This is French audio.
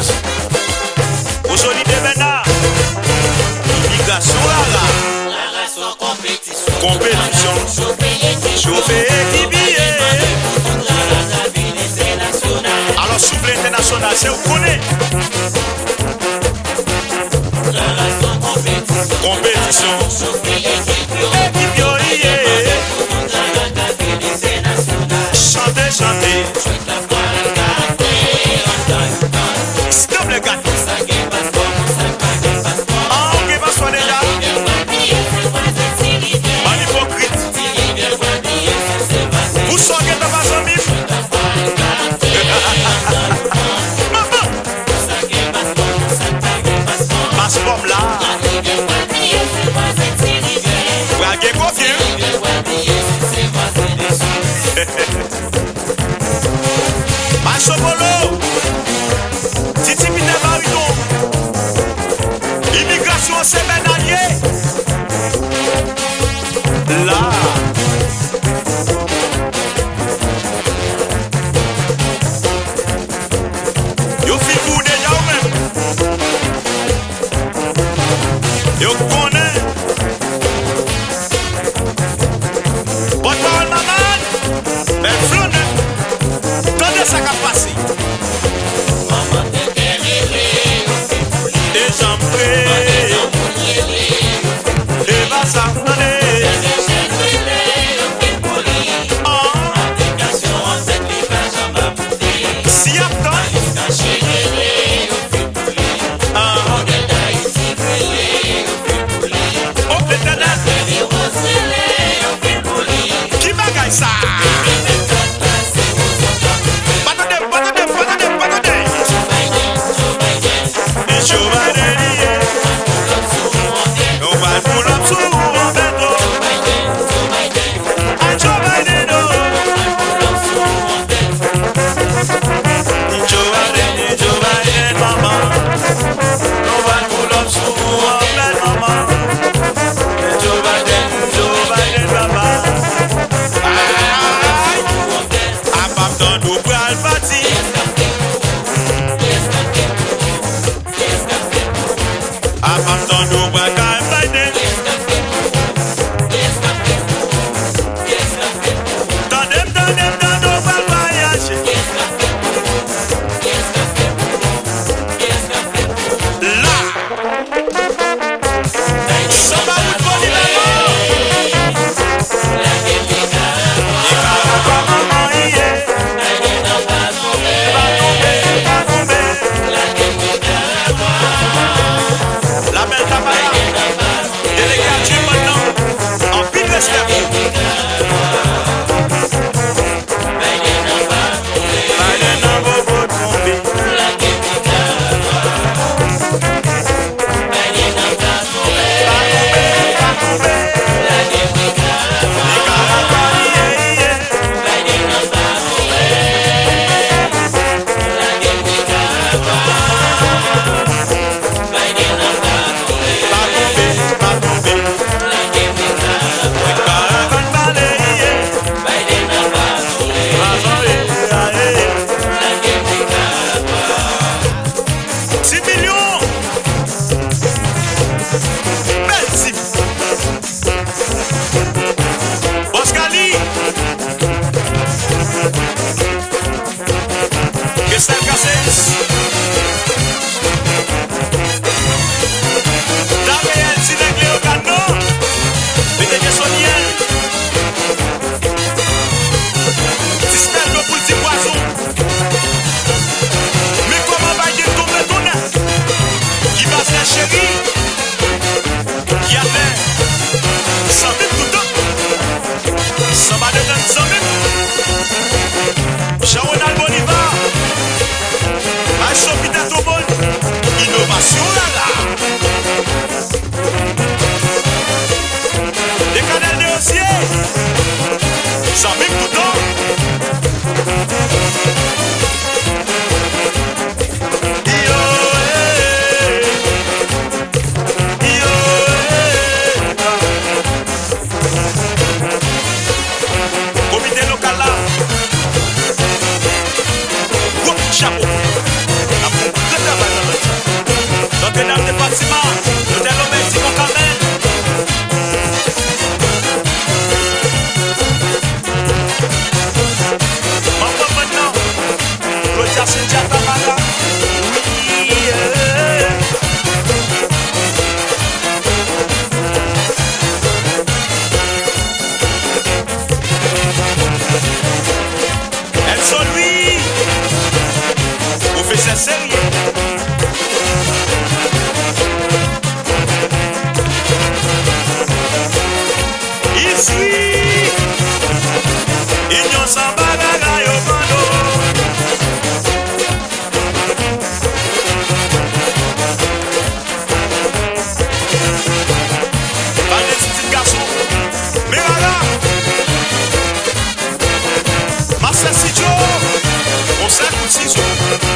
cause. Au solide maintenant. Immigration la compétition. Chauffer équipier. Alors souffle international, c'est où qu'on est. Compétition. Chantez, chantez. Stop les gars. Ah, ok, va soigner déjà. Pas l'hypocrite. Vous sentez que t'as pas un bif. Passeport là. Braguez combien? Machopolo, Titi Pite Bariton, immigration c'est ben allié. Là, yo fi vous déjà ou même. Yo connaît. Bonne parole maman, ben flonne. Quand ça va passer? Des gens prêts, des vas si attends, oh l'éternel, qui bagaille ça? Fatima, l'hôtel Omerti Mokamen. Maman maintenant, Claudia Cynthia Tamara. Oui, elles sont lui, professeur sérieux. Ici, Union Sambalaga Yomano. Pas des petits garçons, mais voilà, Marcel Sidjo, on s'écoute ciseaux.